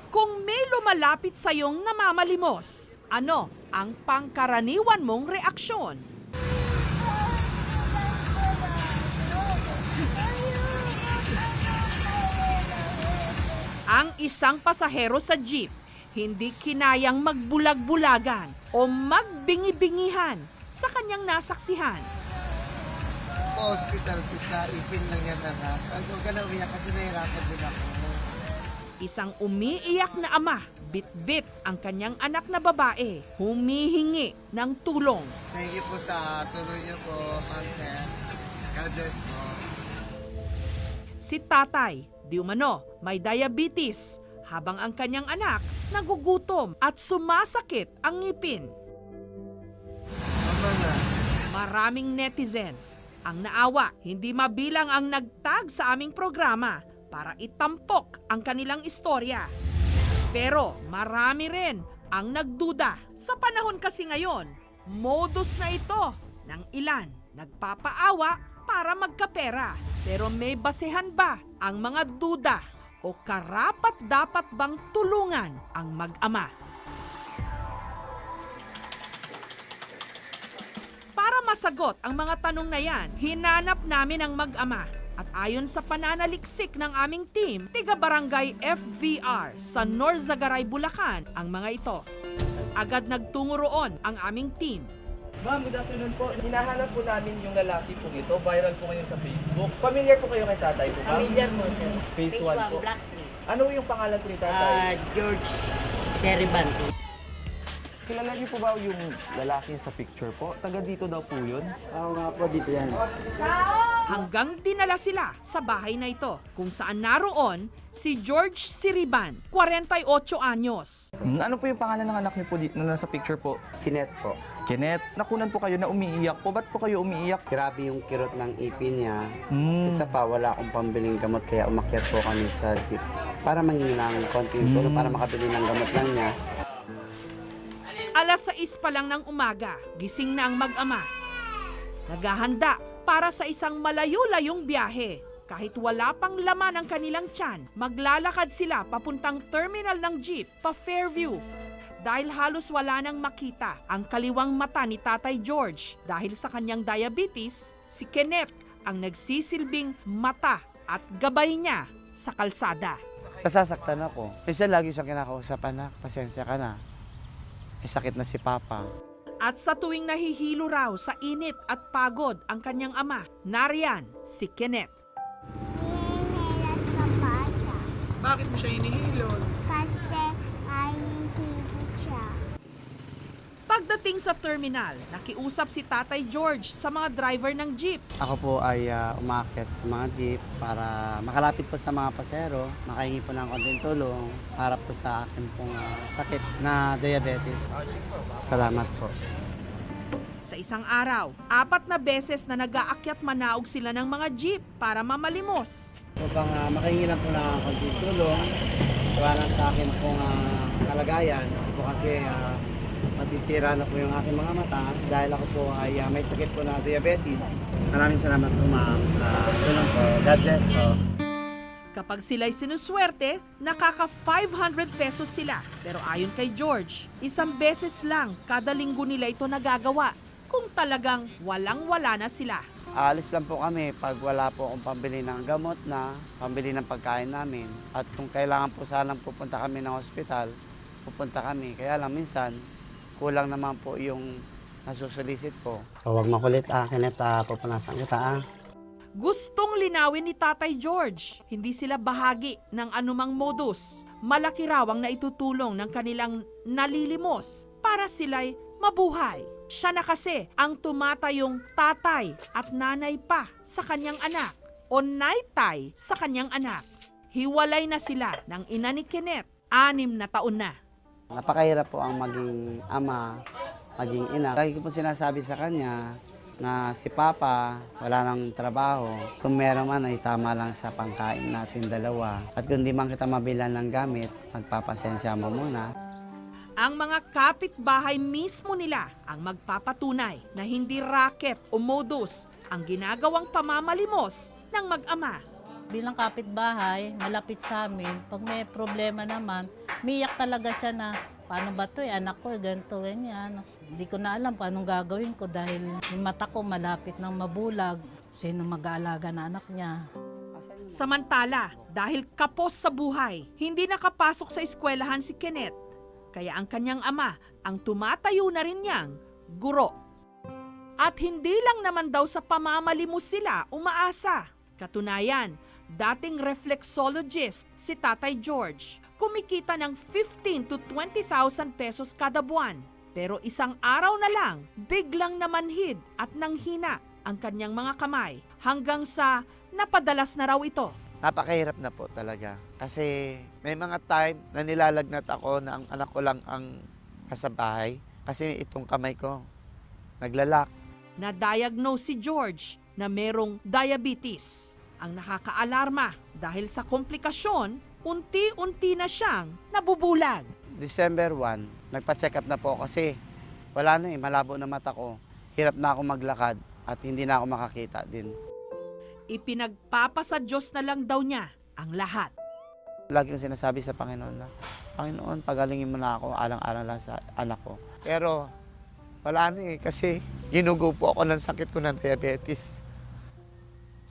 Kung may lumalapit sa iyong namamalimos, ano ang pangkaraniwan mong reaksyon? Ang isang pasahero sa jeep, hindi kinayang magbulag-bulagan o magbingi-bingihan sa kanyang nasaksihan. Hospital, kita, ipin lang yan anak. Huwag ka na umiyak kasi nahirapan din ako. Isang umiiyak na ama, bit-bit ang kanyang anak na babae, humihingi ng tulong. Thank you po sa tuloy niyo po, Ma'am Sir. God bless po. Si tatay, di umano, may diabetes, habang ang kanyang anak nagugutom at sumasakit ang ngipin. Mama na. Maraming netizens ang naawa, hindi mabilang ang nagtag sa aming programa para itampok ang kanilang istorya. Pero marami rin ang nagduda. Sa panahon kasi ngayon, modus na ito ng ilan nagpapaawa para magkapera. Pero may basehan ba ang mga duda o karapat-dapat bang tulungan ang mag-ama? Para masagot ang mga tanong na yan, hinanap namin ang mag-ama. At ayon sa pananaliksik ng aming team, tiga-barangay FVR sa Norzagaray, Bulacan ang mga ito. Agad nagtungo roon ang aming team. Ma'am, good afternoon po. Hinahanap po namin yung lalaki po ito. Viral po ngayon sa Facebook. Familiar po kayo kay tatay po, ma'am? Familiar mo, sir. Phase 1 po. Black Tree. Ano yung pangalan po ni tatay? George Sheriban. Kilala niyo po ba yung lalaki sa picture po? Taga dito daw po yun? Oo nga po, dito yan. Hanggang dinala sila sa bahay na ito kung saan naroon si George Siriban, 48 anyos. Ano po yung pangalan ng anak niyo po dito na nasa picture po? Kinet po. Kenneth, nakunan po kayo na umiiyak po. Ba't po kayo umiiyak? Grabe yung kirot ng ipin niya. Hmm. Isa pa, wala akong pambiling gamot kaya umakyat po kami sa jeep. Para mangingi ng konting tulong, para makabili ng gamot lang niya. Alas 6 pa lang ng umaga, gising na ang mag-ama. Naghahanda para sa isang malayo-layong biyahe. Kahit wala pang laman ang kanilang tiyan, maglalakad sila papuntang terminal ng jeep pa Fairview. Dahil halos wala nang makita ang kaliwang mata ni Tatay George dahil sa kanyang diabetes, si Kenneth ang nagsisilbing mata at gabay niya sa kalsada. Nasasaktan ako. Minsan lagi siyang kinakausap, anak, pasensya ka na. May sakit na si Papa. At sa tuwing nahihilo raw sa init at pagod ang kanyang ama, nariyan si Kenneth. Hinihilat ka pa siya. Bakit mo siya hinihilot? Kasi ay hihilot siya. Pagdating sa terminal, nakiusap si Tatay George sa mga driver ng jeep. Ako po ay umakyat sa mga jeep para makalapit po sa mga pasero, makahingi po ng konting tulong para po sa akin pong sakit na diabetes. Salamat po. Sa isang araw, 4 na beses na nag-aakyat manaog sila ng mga jeep para mamalimos. Upang makahingi lang po ng konting tulong, para sa akin pong kalagayan. Po kasi masisira na po yung aking mga mata dahil ako po ay may sakit po na diabetes. Maraming salamat po ma'am sa tulong po. God bless po. Kapag sila'y sinuswerte, nakaka 500 pesos sila. Pero ayon kay George, isang beses lang kada linggo nila ito nagagawa kung talagang walang-wala na sila. Aalis lang po kami pag wala po akong pambili ng gamot na, pambili ng pagkain namin. At kung kailangan po sanang pupunta kami ng ospital, pupunta kami. Kaya lang minsan, kulang naman po yung nasusulisit po. Huwag makulit Kenneth, pupunasan kita Gustong linawin ni Tatay George, hindi sila bahagi ng anumang modus. Malaki raw ang naitutulong ng kanilang nalilimos para sila'y mabuhay. Siya na kasi ang tumatayong tatay at nanay pa sa kanyang anak o naytay sa kanyang anak. Hiwalay na sila ng ina ni Kenneth, 6 na taon na. Napakahirap po ang maging ama, maging ina. Lagi ko po sinasabi sa kanya na si Papa wala nang trabaho. Kung meron man ay tama lang sa pangkain natin dalawa. At kung di man kita mabilan ng gamit, magpapasensya mo muna. Ang mga kapitbahay mismo nila ang magpapatunay na hindi racket o modus ang ginagawang pamamalimos ng mag-ama. Bilang kapitbahay, malapit sa amin, pag may problema naman, umiyak talaga siya na, paano ba ito anak ko, ganito, ganyan. Hindi ko na alam kung anong gagawin ko dahil yung mata ko malapit ng mabulag. Sino mag-aalaga na anak niya? Samantala, dahil kapos sa buhay, hindi nakapasok sa eskwelahan si Kenneth. Kaya ang kanyang ama ang tumatayo na rin niyang guro. At hindi lang naman daw sa pamamalimos sila umaasa. Katunayan, dating reflexologist si Tatay George. Kumikita ng 15 to 20,000 pesos kada buwan. Pero isang araw na lang, biglang namanhid at nanghina ang kanyang mga kamay hanggang sa napadalas na raw ito. Napakahirap na po talaga. Kasi may mga time na nilalagnat ako na ang anak ko lang ang kasabahay. Kasi itong kamay ko, naglalak. Na-diagnose si George na merong diabetes. Ang nakakaalarma dahil sa komplikasyon, unti-unti na siyang nabubulag. December 1, nagpa-check up na po kasi wala na malabo na mata ko. Hirap na ako maglakad at hindi na ako makakita din. Ipinagpapasa Diyos na lang daw niya ang lahat. Lagi kong sinasabi sa Panginoon na, Panginoon, pagalingin mo na ako, alang-alang lang sa anak ko. Pero wala na kasi ginugo po ako ng sakit ko ng diabetes.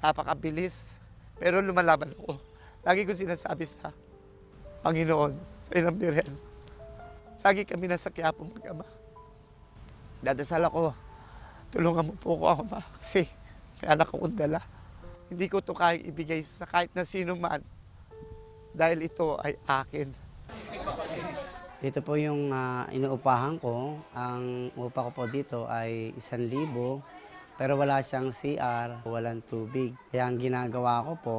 Napakabilis. Pero lumalaban ako. Lagi kong sinasabi sa Panginoon, sa Inam Direl, lagi kami nasa Quiapo mag-ama. Dadasal ako, tulungan mo po ako, Ama, kasi may anak akong dala. Hindi ko ito kayang ibigay sa kahit na sino man dahil ito ay akin. Dito po yung inuupahan ko. Ang upa ko po dito ay 1,000, pero wala siyang CR, walang tubig. Kaya ang ginagawa ko po,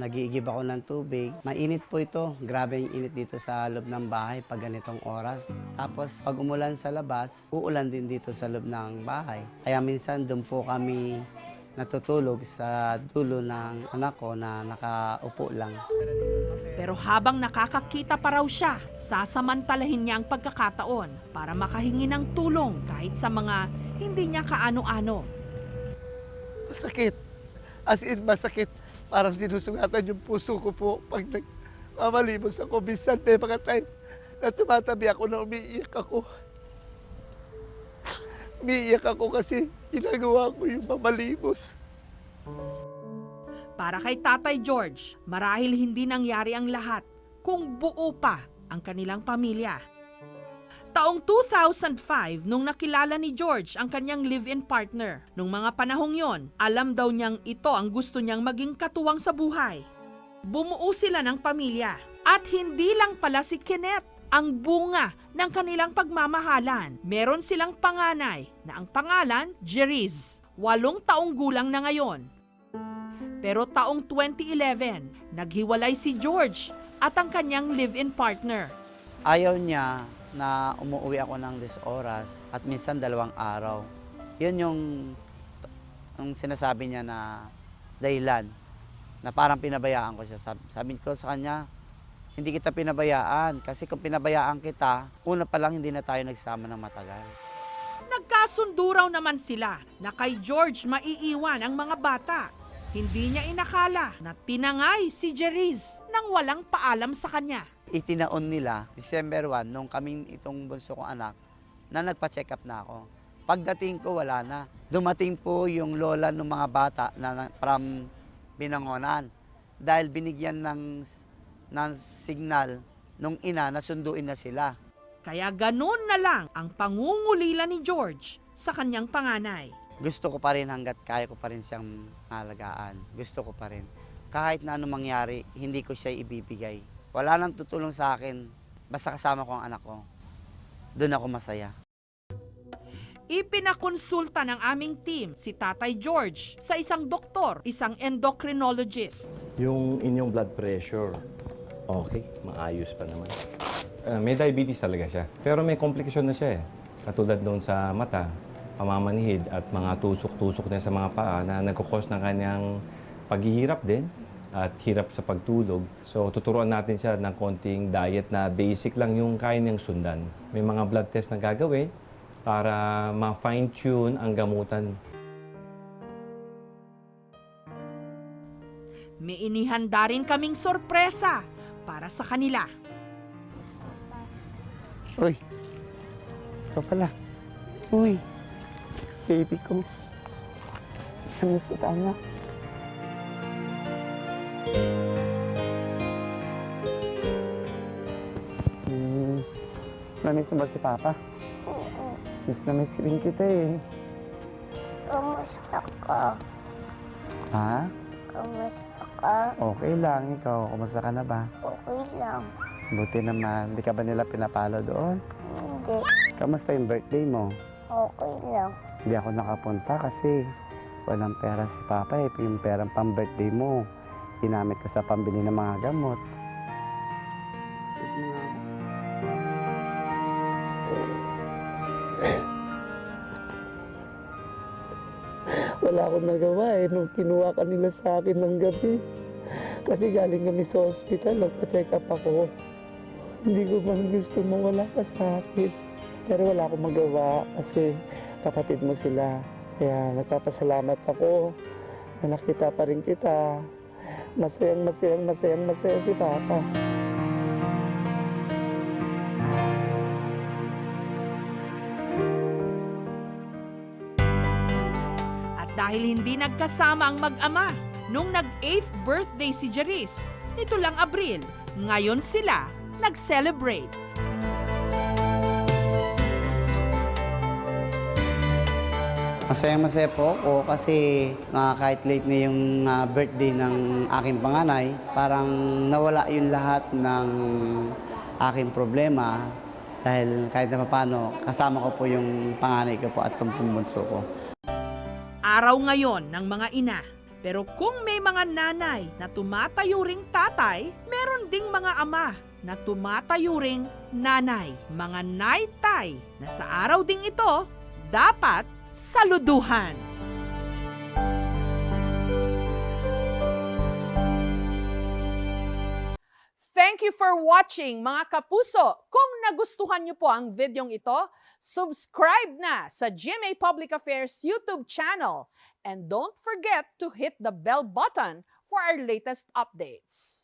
nag-iigib ako ng tubig. Mainit po ito. Grabe yung init dito sa loob ng bahay pag ganitong oras. Tapos pag umulan sa labas, uulan din dito sa loob ng bahay. Kaya minsan doon po kami natutulog sa dulo ng anak ko na nakaupo lang. Pero habang nakakakita pa raw siya, sasamantalahin niya ang pagkakataon para makahingi ng tulong kahit sa mga hindi niya kaano-ano. Masakit. As in, masakit. Parang sinusugatan yung puso ko po pag nagmamalimos ako. Minsan may mga time na tumatabi ako na umiiyak ako. Umiiyak ako kasi ginagawa ko yung mamalimos. Para kay Tatay George, marahil hindi nangyari ang lahat kung buo pa ang kanilang pamilya. Taong 2005 nung nakilala ni George ang kanyang live-in partner. Nung mga panahong yon, alam daw niyang ito ang gusto niyang maging katuwang sa buhay. Bumuo sila ng pamilya at hindi lang pala si Kenneth ang bunga ng kanilang pagmamahalan. Meron silang panganay na ang pangalan Jeriz, 8 taong gulang na ngayon. Pero taong 2011, naghiwalay si George at ang kanyang live-in partner. Ayaw niya na umuwi ako ng 10 oras at minsan 2 araw. Yun yung sinasabi niya na dahilan na parang pinabayaan ko siya. Sabi ko sa kanya, hindi kita pinabayaan kasi kung pinabayaan kita, una pa lang hindi na tayo nagsama ng matagal. Nagkasundo raw naman sila na kay George maiiwan ang mga bata. Hindi niya inakala na tinangay si Jeriz nang walang paalam sa kanya. Itinaon nila, December 1, nung kaming itong bunso kong anak, na nagpa-check up na ako. Pagdating ko, wala na. Dumating po yung lola ng mga bata na from Binangonan. Dahil binigyan ng signal nung ina na sunduin na sila. Kaya ganun na lang ang pangungulila ni George sa kanyang panganay. Gusto ko pa rin hanggat kaya ko pa rin siyang alagaan. Gusto ko pa rin. Kahit na anong mangyari, hindi ko siya ibibigay. Wala nang tutulong sa akin, basta kasama ko ang anak ko. Doon ako masaya. Ipinakonsulta ng aming team si Tatay George sa isang doktor, isang endocrinologist. Yung inyong blood pressure, okay, maayos pa naman. May diabetes talaga siya, pero may komplikasyon na siya eh. Katulad doon sa mata, pamamanhid at mga tusok-tusok din sa mga paa na nagkukos ng kanyang paghihirap din at hirap sa pagtulog. So tuturuan natin siya ng konting diet na basic lang yung kaya niyang sundan. May mga blood test na gagawin para ma-fine-tune ang gamutan. may inihanda rin kaming sorpresa para sa kanila. Uy, ikaw pala. Uy, baby ko. Namiss kita na. Namiss mo ba si Papa? Oo. Miss na miss rin kita eh. Kamusta ka? Ha? Kamusta ka? Okay lang. Ikaw, kumusta ka na ba? Okay lang. Buti naman. Hindi ka ba nila pinapalo doon? Hindi. Kamusta yung birthday mo? Okay lang. Hindi ako nakapunta kasi walang pera si Papa eh. Yung perang pang-birthday mo, ginamit ko sa pambili ng mga gamot. Kiss mo nga ako. Wala akong nagawa eh nung kinuha ka nila sa akin ng gabi. Kasi galing kami sa hospital, nagpa-check up ako. Hindi ko man gusto mawala ka sa akin. Pero wala akong magawa kasi kapatid mo sila. Kaya nagpapasalamat ako na nakita pa rin kita. Masaya si Papa. At dahil hindi nagkasama ang mag-ama nung nag-8th birthday si Jerice, nito lang Abril, ngayon sila nag-celebrate. Masaya po ako kasi kahit late na yung birthday ng aking panganay, parang nawala yung lahat ng aking problema dahil kahit na paano, kasama ko po yung panganay ko po at yung bunso ko. Araw ngayon ng mga ina. Pero kung may mga nanay na tumatayo ring tatay, meron ding mga ama na tumatayo ring nanay. Mga naitay na sa araw ding ito, dapat saluduhan. Thank you for watching mga kapuso. Kung nagustuhan niyo po ang videong ito, subscribe na sa GMA Public Affairs YouTube channel. And don't forget to hit the bell button for our latest updates.